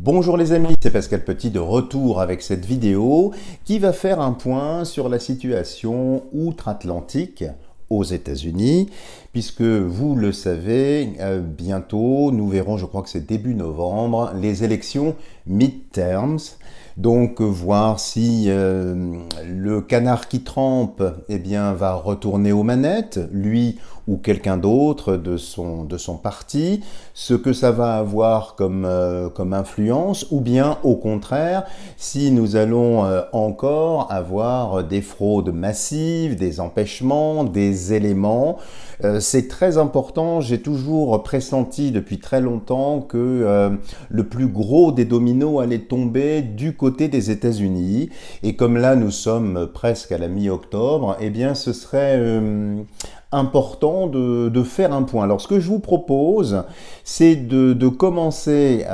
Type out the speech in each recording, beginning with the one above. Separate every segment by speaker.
Speaker 1: Bonjour les amis, c'est Pascal Petit de retour avec cette vidéo qui va faire un point sur la situation outre-Atlantique aux États-Unis, puisque vous le savez, bientôt nous verrons, je crois que c'est début novembre, les élections midterms. Donc voir si le canard qui trempe va retourner aux manettes, lui ou quelqu'un d'autre de son parti, ce que ça va avoir comme influence, ou bien au contraire, si nous allons encore avoir des fraudes massives, des empêchements, des éléments. C'est très important, j'ai toujours pressenti depuis très longtemps que le plus gros des dominos allait tomber du côté des États-Unis, et comme là nous sommes presque à la mi-octobre, ce serait important de faire un point. Alors ce que je vous propose, c'est de commencer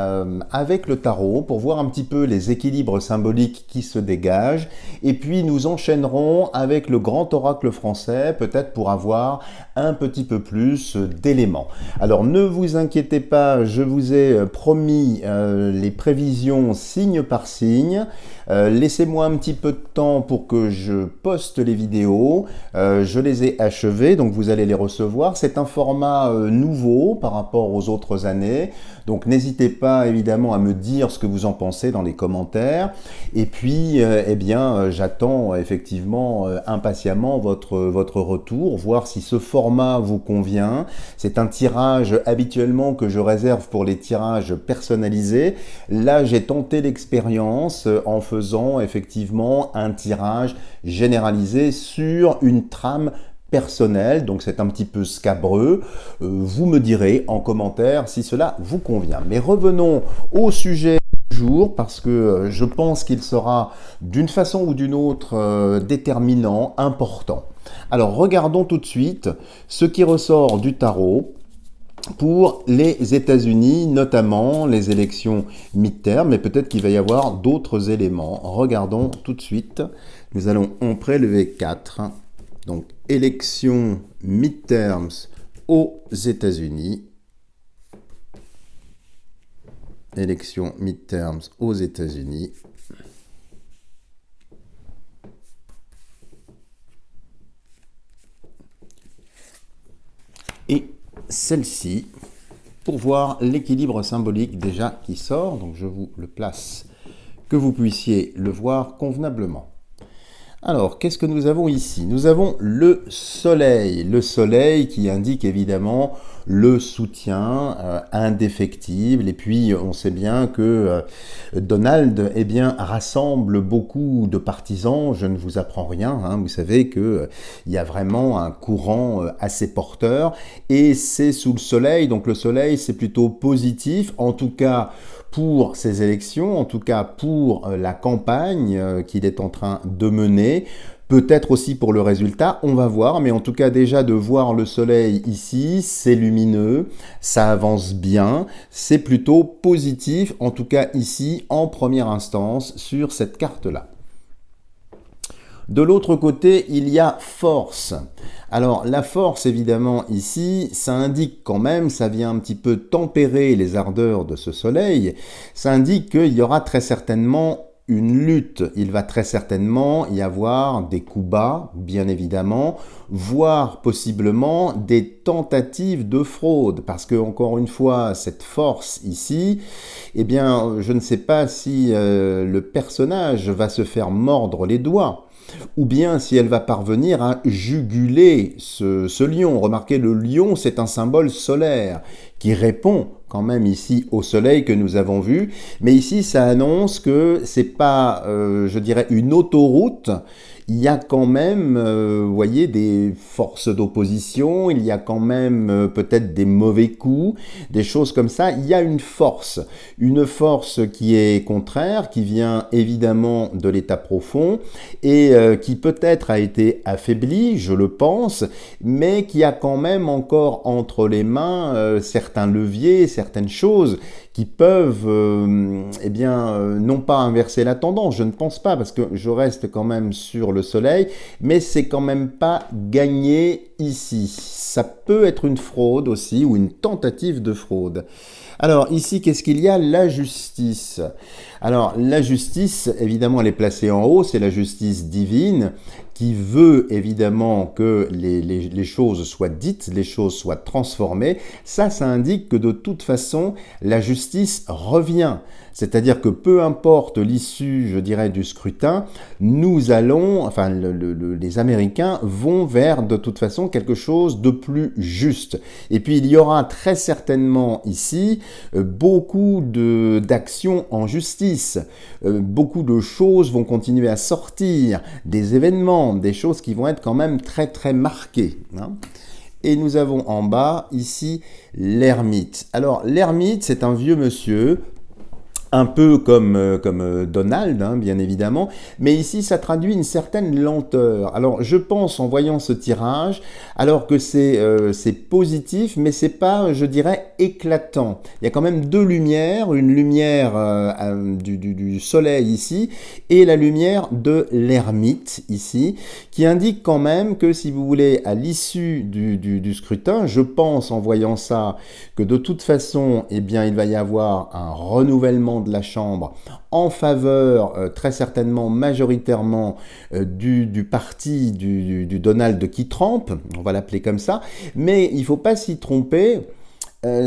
Speaker 1: avec le tarot pour voir un petit peu les équilibres symboliques qui se dégagent, et puis nous enchaînerons avec le grand oracle français, peut-être pour avoir un petit peu plus d'éléments. Alors ne vous inquiétez pas, je vous ai promis les prévisions signe par signe. Laissez-moi un petit peu de temps pour que je poste les vidéos. Je les ai achevées, donc vous allez les recevoir. C'est un format nouveau par rapport aux autres années. Donc n'hésitez pas évidemment à me dire ce que vous en pensez dans les commentaires. Et puis, j'attends effectivement impatiemment votre retour, voir si ce format vous convient. C'est un tirage habituellement que je réserve pour les tirages personnalisés. Là, j'ai tenté l'expérience en faisant effectivement un tirage généralisé sur une trame personnelle, donc c'est un petit peu scabreux. Vous me direz en commentaire si cela vous convient. Mais revenons au sujet du jour, parce que je pense qu'il sera d'une façon ou d'une autre déterminant, important. Alors regardons tout de suite ce qui ressort du tarot pour les États-Unis, notamment les élections midterm, mais peut-être qu'il va y avoir d'autres éléments. Regardons tout de suite. Nous allons en prélever 4. Donc, élections midterms aux États-Unis. Élections midterms aux États-Unis. Et celle-ci, pour voir l'équilibre symbolique déjà qui sort, donc je vous le place, que vous puissiez le voir convenablement. Alors, qu'est-ce que nous avons ici? Nous avons le soleil qui indique évidemment le soutien indéfectible, et puis on sait bien que Donald rassemble beaucoup de partisans, je ne vous apprends rien, vous savez qu'il y a vraiment un courant assez porteur, et c'est sous le soleil, donc le soleil c'est plutôt positif, en tout cas pour ces élections, en tout cas pour la campagne qu'il est en train de mener, peut-être aussi pour le résultat, on va voir, mais en tout cas déjà de voir le soleil ici, c'est lumineux, ça avance bien, c'est plutôt positif, en tout cas ici, en première instance, sur cette carte-là. De l'autre côté, il y a force. Alors la force, évidemment, ici, ça indique quand même, ça vient un petit peu tempérer les ardeurs de ce soleil, ça indique qu'il y aura très certainement une lutte. Il va très certainement y avoir des coups bas, bien évidemment, voire possiblement des tentatives de fraude, parce que, encore une fois, cette force ici, je ne sais pas si le personnage va se faire mordre les doigts, ou bien si elle va parvenir à juguler ce lion. Remarquez, le lion, c'est un symbole solaire qui répond quand même ici au soleil que nous avons vu. Mais ici, ça annonce que c'est pas, je dirais, une autoroute. Il y a quand même, vous voyez, des forces d'opposition, il y a quand même peut-être des mauvais coups, des choses comme ça. Il y a une force qui est contraire, qui vient évidemment de l'état profond et qui peut-être a été affaiblie, je le pense, mais qui a quand même encore entre les mains certains leviers, certaines choses qui peuvent, non pas inverser la tendance, je ne pense pas, parce que je reste quand même sur le soleil, mais c'est quand même pas gagné ici. Ça peut être une fraude aussi, ou une tentative de fraude. Alors ici, qu'est-ce qu'il y a? La justice. Alors la justice, évidemment, elle est placée en haut, c'est la justice divine qui veut évidemment que les choses soient dites, les choses soient transformées. Ça indique que de toute façon, la justice revient. C'est-à-dire que peu importe l'issue, je dirais, du scrutin, nous allons, enfin les Américains vont vers de toute façon quelque chose de plus juste. Et puis il y aura très certainement ici beaucoup d'actions en justice. Beaucoup de choses vont continuer à sortir, des événements, des choses qui vont être quand même très très marquées. Hein. Et nous avons en bas ici l'ermite. Alors l'ermite, c'est un vieux monsieur, un peu comme Donald, hein, bien évidemment, mais ici ça traduit une certaine lenteur. Alors je pense en voyant ce tirage, alors que c'est positif, mais c'est pas, je dirais, éclatant. Il y a quand même deux lumières, une lumière du soleil ici, et la lumière de l'ermite ici, qui indique quand même que si vous voulez, à l'issue du scrutin, je pense en voyant ça, que de toute façon, eh bien, il va y avoir un renouvellement de la Chambre en faveur, très certainement majoritairement, du parti du Donald qui trempe, on va l'appeler comme ça, mais il ne faut pas s'y tromper,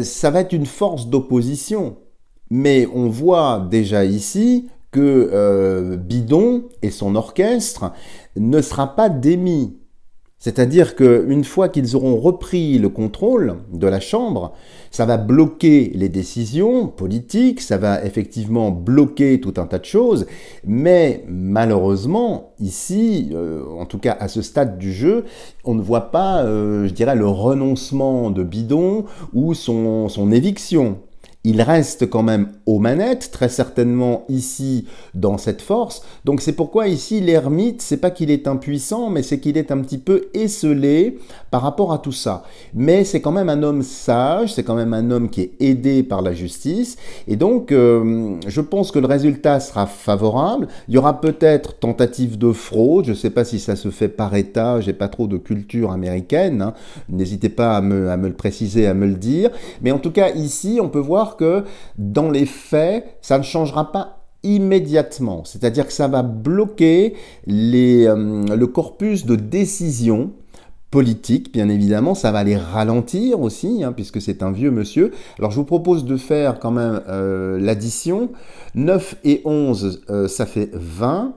Speaker 1: ça va être une force d'opposition. Mais on voit déjà ici que Bidon et son orchestre ne sera pas démis. C'est-à-dire qu'une fois qu'ils auront repris le contrôle de la Chambre, ça va bloquer les décisions politiques, ça va effectivement bloquer tout un tas de choses, mais malheureusement, ici, en tout cas à ce stade du jeu, on ne voit pas, je dirais, le renoncement de Bidon ou son éviction. Il reste quand même aux manettes, très certainement ici dans cette force. Donc c'est pourquoi ici l'ermite, c'est pas qu'il est impuissant, mais c'est qu'il est un petit peu esseulé par rapport à tout ça. Mais c'est quand même un homme sage, c'est quand même un homme qui est aidé par la justice. Et donc je pense que le résultat sera favorable. Il y aura peut-être tentative de fraude, je ne sais pas si ça se fait par État, j'ai pas trop de culture américaine. Hein. N'hésitez pas à me le préciser, à me le dire. Mais en tout cas ici, on peut voir que dans les faits, ça ne changera pas immédiatement. C'est-à-dire que ça va bloquer le corpus de décision politique, bien évidemment, ça va les ralentir aussi, hein, puisque c'est un vieux monsieur. Alors je vous propose de faire quand même l'addition. 9 et 11, ça fait 20.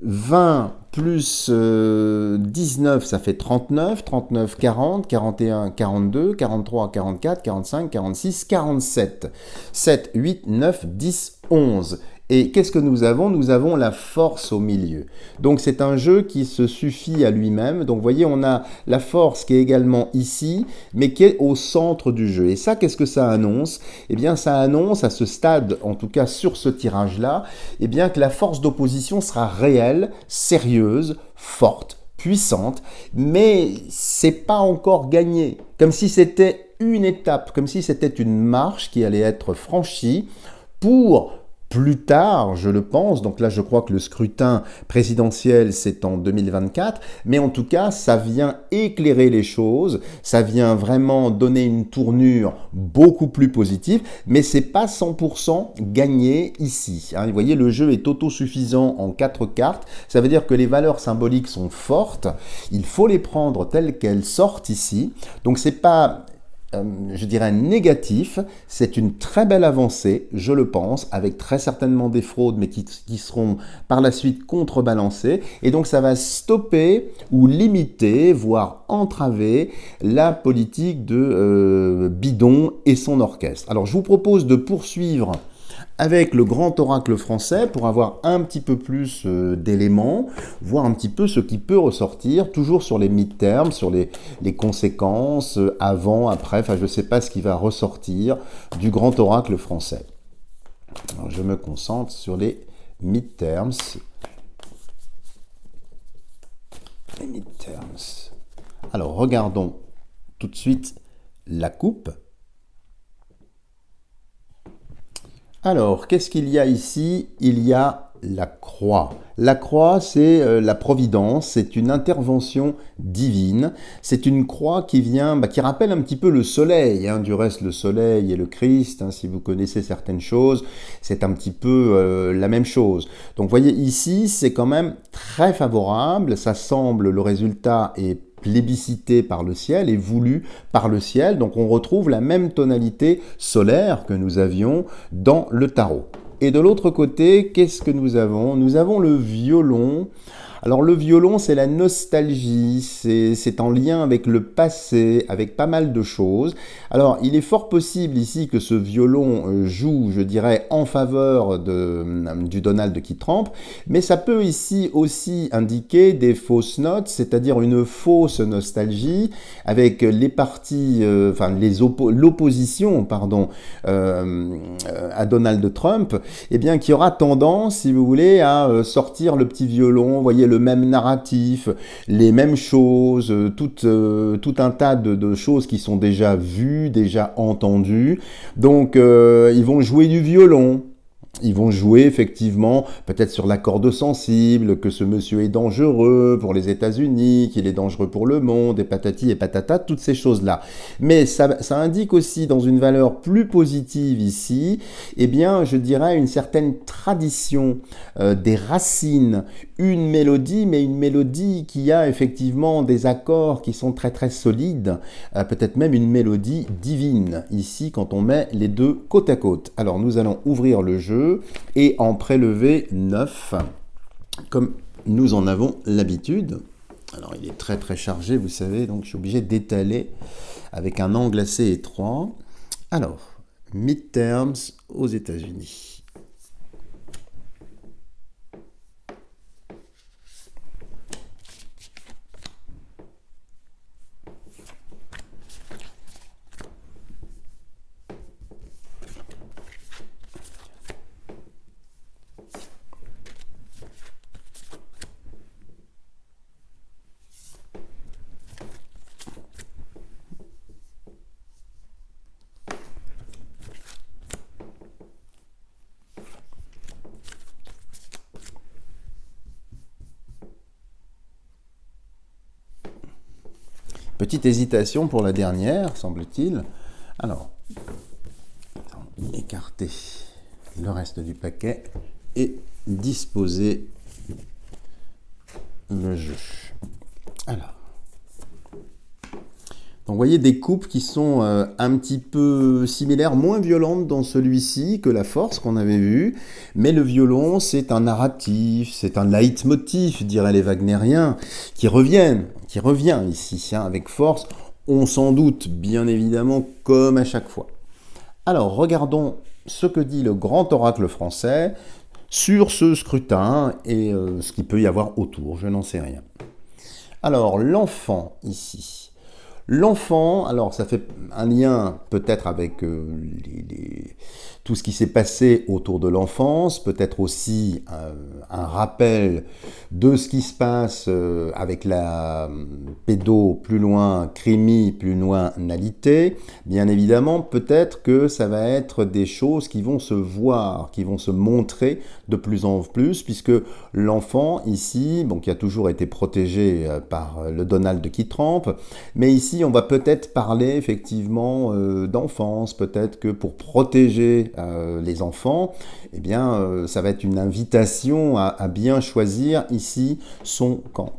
Speaker 1: 20 plus 19, ça fait 39, 39, 40, 41, 42, 43, 44, 45, 46, 47. 7, 8, 9, 10, 11. Et qu'est-ce que nous avons? Nous avons la force au milieu. Donc c'est un jeu qui se suffit à lui-même. Donc vous voyez, on a la force qui est également ici, mais qui est au centre du jeu. Et ça, qu'est-ce que ça annonce? Eh bien, ça annonce à ce stade, en tout cas sur ce tirage-là, eh bien que la force d'opposition sera réelle, sérieuse, forte, puissante, mais c'est pas encore gagné. Comme si c'était une étape, comme si c'était une marche qui allait être franchie pour plus tard, je le pense, donc là je crois que le scrutin présidentiel c'est en 2024, mais en tout cas ça vient éclairer les choses, ça vient vraiment donner une tournure beaucoup plus positive, mais c'est pas 100% gagné ici. Hein. Vous voyez, le jeu est autosuffisant en 4 cartes, ça veut dire que les valeurs symboliques sont fortes, il faut les prendre telles qu'elles sortent ici, donc c'est pas... je dirais négatif, c'est une très belle avancée, je le pense, avec très certainement des fraudes, mais qui seront par la suite contrebalancées, et donc ça va stopper ou limiter, voire entraver la politique de Bidon et son orchestre. Alors je vous propose de poursuivre avec le grand oracle français pour avoir un petit peu plus d'éléments, voir un petit peu ce qui peut ressortir, toujours sur les midterms, sur les conséquences, avant, après, enfin je ne sais pas ce qui va ressortir du grand oracle français. Alors, je me concentre sur les midterms. Les midterms. Alors regardons tout de suite la coupe. Alors, qu'est-ce qu'il y a ici? Il y a la croix. La croix, c'est la providence, c'est une intervention divine. C'est une croix qui vient, qui rappelle un petit peu le soleil. Du reste, le soleil et le Christ, si vous connaissez certaines choses, c'est un petit peu la même chose. Donc, vous voyez, ici, c'est quand même très favorable. Ça semble, le résultat est plébiscité par le ciel et voulu par le ciel. Donc, on retrouve la même tonalité solaire que nous avions dans le tarot. Et de l'autre côté, qu'est-ce que nous avons? Nous avons le violon. Alors le violon, c'est la nostalgie, c'est en lien avec le passé, avec pas mal de choses. Alors il est fort possible ici que ce violon joue, je dirais, en faveur du Donald qui trempe, mais ça peut ici aussi indiquer des fausses notes, c'est-à-dire une fausse nostalgie, avec les partis, l'opposition, pardon, à Donald Trump, eh bien, qui aura tendance, si vous voulez, à sortir le petit violon, vous voyez, le même narratif, les mêmes choses, tout un tas de choses qui sont déjà vues, déjà entendues. Donc, ils vont jouer du violon. Ils vont jouer effectivement peut-être sur la corde sensible, que ce monsieur est dangereux pour les États-Unis, qu'il est dangereux pour le monde, et patati et patata, toutes ces choses-là. Mais ça indique aussi dans une valeur plus positive ici, eh bien, je dirais une certaine tradition, des racines, une mélodie, mais une mélodie qui a effectivement des accords qui sont très très solides, peut-être même une mélodie divine ici quand on met les deux côte à côte. Alors nous allons ouvrir le jeu et en prélever 9, comme nous en avons l'habitude. Alors il est très très chargé, vous savez, donc je suis obligé d'étaler avec un angle assez étroit. Alors, midterms aux États-Unis. Petite hésitation pour la dernière, semble-t-il. Alors, écarter le reste du paquet et disposer le jeu. Alors, donc vous voyez des coupes qui sont un petit peu similaires, moins violentes dans celui-ci que la force qu'on avait vue, mais le violon c'est un narratif, c'est un leitmotiv, diraient les wagnériens, qui revient ici, avec force, on s'en doute bien évidemment comme à chaque fois. Alors regardons ce que dit le grand oracle français sur ce scrutin et ce qu'il peut y avoir autour, je n'en sais rien. Alors l'enfant ici. L'enfant, alors ça fait un lien peut-être avec tout ce qui s'est passé autour de l'enfance, peut-être aussi un rappel de ce qui se passe avec la pédo plus loin, crimi plus loin, nalité. Bien évidemment, peut-être que ça va être des choses qui vont se voir, qui vont se montrer de plus en plus, puisque l'enfant ici, bon, qui a toujours été protégé par le Donald qui trempe, mais ici on va peut-être parler effectivement d'enfance, peut-être que pour protéger les enfants, eh bien ça va être une invitation à bien choisir ici son camp.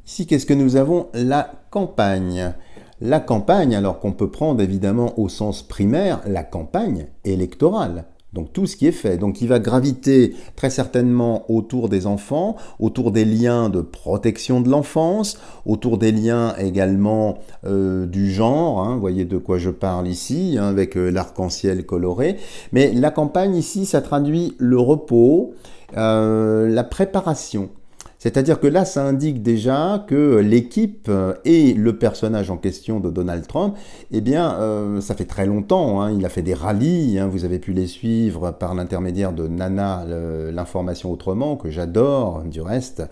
Speaker 1: Ici, qu'est-ce que nous avons? La campagne. La campagne, alors qu'on peut prendre évidemment au sens primaire, la campagne électorale. Donc tout ce qui est fait. Donc il va graviter très certainement autour des enfants, autour des liens de protection de l'enfance, autour des liens également du genre, vous voyez de quoi je parle ici, avec l'arc-en-ciel coloré. Mais la campagne ici, ça traduit le repos, la préparation. C'est-à-dire que là, ça indique déjà que l'équipe et le personnage en question de Donald Trump, eh bien, ça fait très longtemps, il a fait des rallyes, vous avez pu les suivre par l'intermédiaire de Nana, l'information autrement, que j'adore du reste.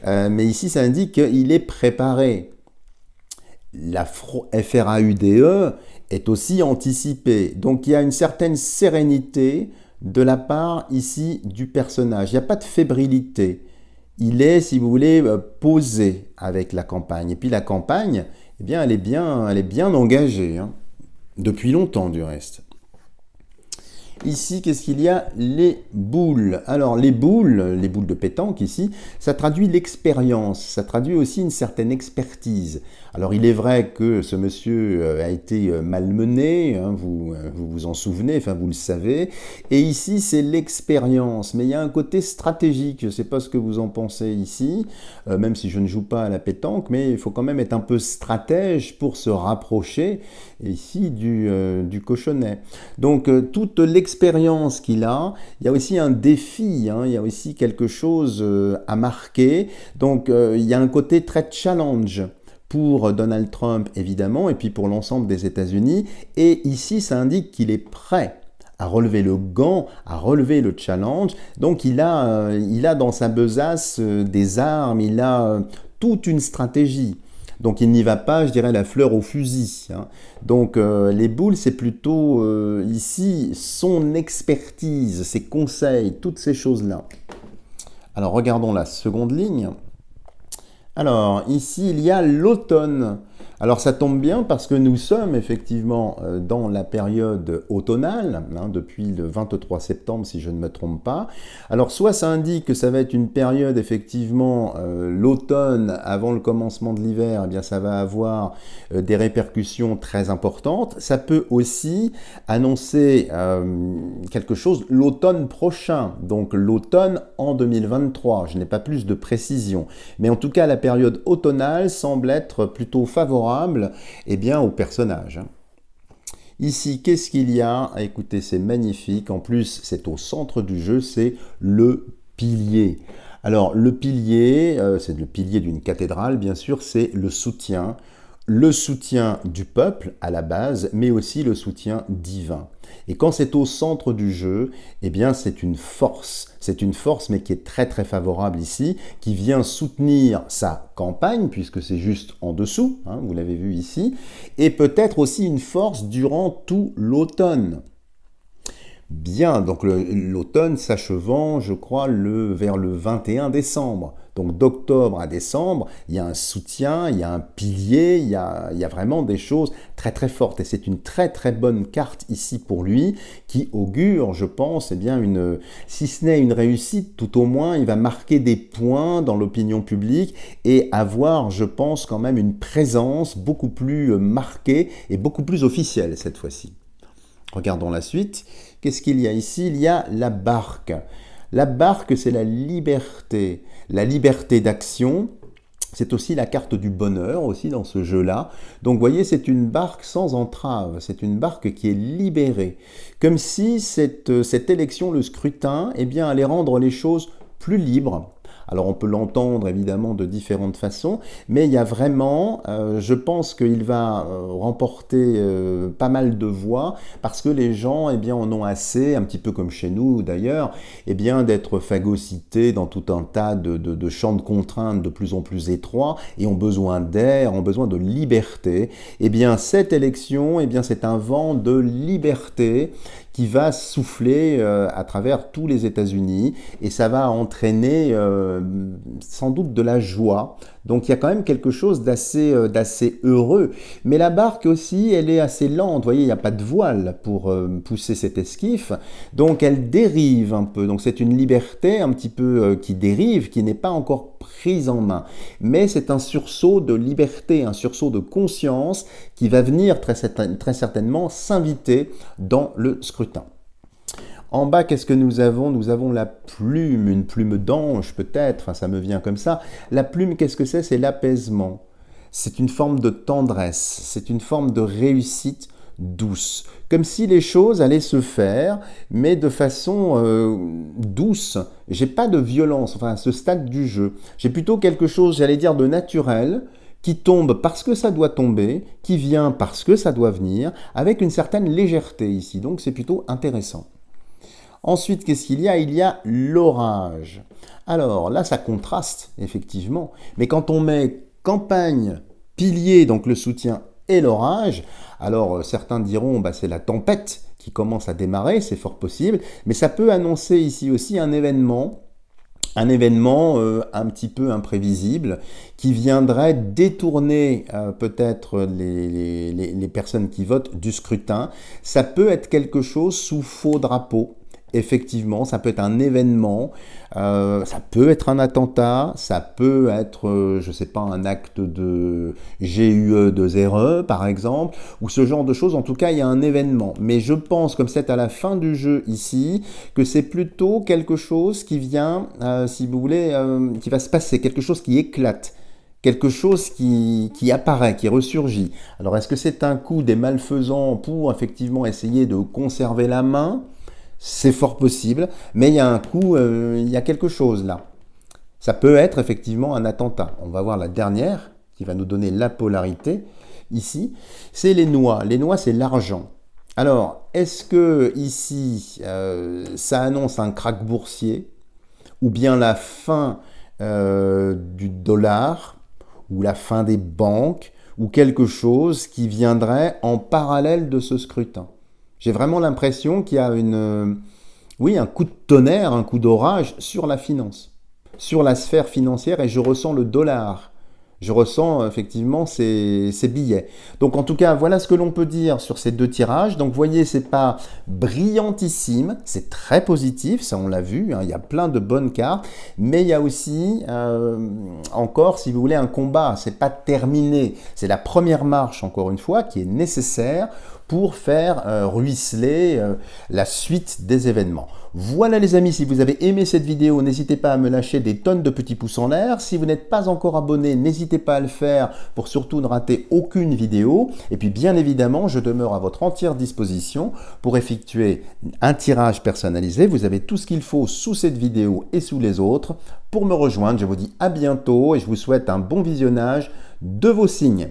Speaker 1: Mais ici, ça indique qu'il est préparé. La FRAUDE est aussi anticipé. Donc il y a une certaine sérénité de la part ici du personnage. Il n'y a pas de fébrilité. Il est, si vous voulez, posé avec la campagne. Et puis la campagne, eh bien, elle est bien engagée, hein, depuis longtemps du reste. Ici, qu'est-ce qu'il y a? Les boules. Alors, les boules de pétanque ici, ça traduit l'expérience, ça traduit aussi une certaine expertise. Alors, il est vrai que ce monsieur a été malmené, hein, vous en souvenez, enfin, vous le savez. Et ici, c'est l'expérience. Mais il y a un côté stratégique, je ne sais pas ce que vous en pensez ici, même si je ne joue pas à la pétanque, mais il faut quand même être un peu stratège pour se rapprocher, ici, du cochonnet. Donc, toute l'expérience qu'il a, il y a aussi un défi, hein, il y a aussi quelque chose à marquer. Donc, il y a un côté très challenge pour Donald Trump, évidemment, et puis pour l'ensemble des États-Unis. Et ici, ça indique qu'il est prêt à relever le gant, à relever le challenge. Donc, il a dans sa besace des armes, il a toute une stratégie. Donc il n'y va pas, je dirais, la fleur au fusil, hein. Donc les boules, c'est plutôt ici son expertise, ses conseils, toutes ces choses-là. Alors regardons la seconde ligne. Alors ici, il y a l'automne. Alors ça tombe bien parce que nous sommes effectivement dans la période automnale, hein, depuis le 23 septembre si je ne me trompe pas. Alors soit ça indique que ça va être une période effectivement l'automne avant le commencement de l'hiver, eh bien ça va avoir des répercussions très importantes. Ça peut aussi annoncer quelque chose l'automne prochain, donc l'automne en 2023. Je n'ai pas plus de précision. Mais en tout cas la période automnale semble être plutôt favorable eh bien, au personnage. Ici, qu'est-ce qu'il y a? Écoutez, c'est magnifique. En plus, c'est au centre du jeu, c'est le pilier. Alors, le pilier, c'est le pilier d'une cathédrale, bien sûr, c'est le soutien du peuple à la base, mais aussi le soutien divin. Et quand c'est au centre du jeu, eh bien c'est une force mais qui est très très favorable ici, qui vient soutenir sa campagne, puisque c'est juste en dessous, hein, vous l'avez vu ici, et peut-être aussi une force durant tout l'automne. Bien, donc l'automne s'achevant, je crois, vers le 21 décembre. Donc d'octobre à décembre, il y a un soutien, il y a un pilier, il y a vraiment des choses très très fortes. Et c'est une très très bonne carte ici pour lui, qui augure, je pense, eh bien si ce n'est une réussite, tout au moins, il va marquer des points dans l'opinion publique et avoir, je pense, quand même une présence beaucoup plus marquée et beaucoup plus officielle cette fois-ci. Regardons la suite. Qu'est-ce qu'il y a ici? Il y a la barque. La barque, c'est la liberté d'action. C'est aussi la carte du bonheur aussi dans ce jeu-là. Donc, vous voyez, c'est une barque sans entrave. C'est une barque qui est libérée. Comme si cette élection, le scrutin, eh bien, allait rendre les choses plus libres. Alors on peut l'entendre évidemment de différentes façons, mais il y a vraiment, je pense qu'il va remporter pas mal de voix parce que les gens eh bien, en ont assez, un petit peu comme chez nous d'ailleurs, eh bien, d'être phagocytés dans tout un tas de champs de contraintes de plus en plus étroits et ont besoin d'air, ont besoin de liberté. Eh bien cette élection, eh bien, c'est un vent de liberté qui va souffler à travers tous les États-Unis et ça va entraîner sans doute de la joie. Donc il y a quand même quelque chose d'assez heureux. Mais la barque aussi, elle est assez lente. Vous voyez, il n'y a pas de voile pour pousser cet esquif. Donc elle dérive un peu. Donc c'est une liberté un petit peu qui dérive, qui n'est pas encore prise en main. Mais c'est un sursaut de liberté, un sursaut de conscience qui va venir très certainement s'inviter dans le scrutin. En bas, qu'est-ce que nous avons? Nous avons la plume, une plume d'ange peut-être, enfin ça me vient comme ça. La plume, qu'est-ce que c'est? C'est l'apaisement. C'est une forme de tendresse, c'est une forme de réussite douce. Comme si les choses allaient se faire, mais de façon douce. J'ai pas de violence, enfin à ce stade du jeu. J'ai plutôt quelque chose, j'allais dire, de naturel, qui tombe parce que ça doit tomber, qui vient parce que ça doit venir, avec une certaine légèreté ici. Donc c'est plutôt intéressant. Ensuite, qu'est-ce qu'il y a? Il y a l'orage. Alors là, ça contraste, effectivement. Mais quand on met campagne, pilier, donc le soutien et l'orage. Alors certains diront bah, c'est la tempête qui commence à démarrer, c'est fort possible, mais ça peut annoncer ici aussi un événement un un petit peu imprévisible qui viendrait détourner peut-être les personnes qui votent du scrutin. Ça peut être quelque chose sous faux drapeau. Effectivement, ça peut être un événement, ça peut être un attentat, ça peut être, je ne sais pas, un acte de GUE de ZERE, par exemple, ou ce genre de choses. En tout cas, il y a un événement. Mais je pense, comme c'est à la fin du jeu ici, que c'est plutôt quelque chose qui vient, si vous voulez, qui va se passer, quelque chose qui éclate. Quelque chose qui apparaît, qui ressurgit. Alors, est-ce que c'est un coup des malfaisants pour effectivement essayer de conserver la main ? C'est fort possible, mais il y a un coup, il y a quelque chose là. Ça peut être effectivement un attentat. On va voir la dernière, qui va nous donner la polarité, ici. C'est les noix. Les noix, c'est l'argent. Alors, est-ce que ici, ça annonce un krach boursier, ou bien la fin du dollar, ou la fin des banques, ou quelque chose qui viendrait en parallèle de ce scrutin? J'ai vraiment l'impression qu'il y a oui, un coup de tonnerre, un coup d'orage sur la finance, sur la sphère financière, et je ressens le dollar. Je ressens effectivement ces billets. Donc en tout cas, voilà ce que l'on peut dire sur ces deux tirages. Donc vous voyez, c'est pas brillantissime, c'est très positif, ça on l'a vu, hein, il y a plein de bonnes cartes, mais il y a aussi encore, si vous voulez, un combat, c'est pas terminé. C'est la première marche, encore une fois, qui est nécessaire pour faire ruisseler la suite des événements. Voilà les amis, si vous avez aimé cette vidéo, n'hésitez pas à me lâcher des tonnes de petits pouces en l'air. Si vous n'êtes pas encore abonné, n'hésitez pas à le faire pour surtout ne rater aucune vidéo. Et puis bien évidemment, je demeure à votre entière disposition pour effectuer un tirage personnalisé. Vous avez tout ce qu'il faut sous cette vidéo et sous les autres. Pour me rejoindre, je vous dis à bientôt et je vous souhaite un bon visionnage de vos signes.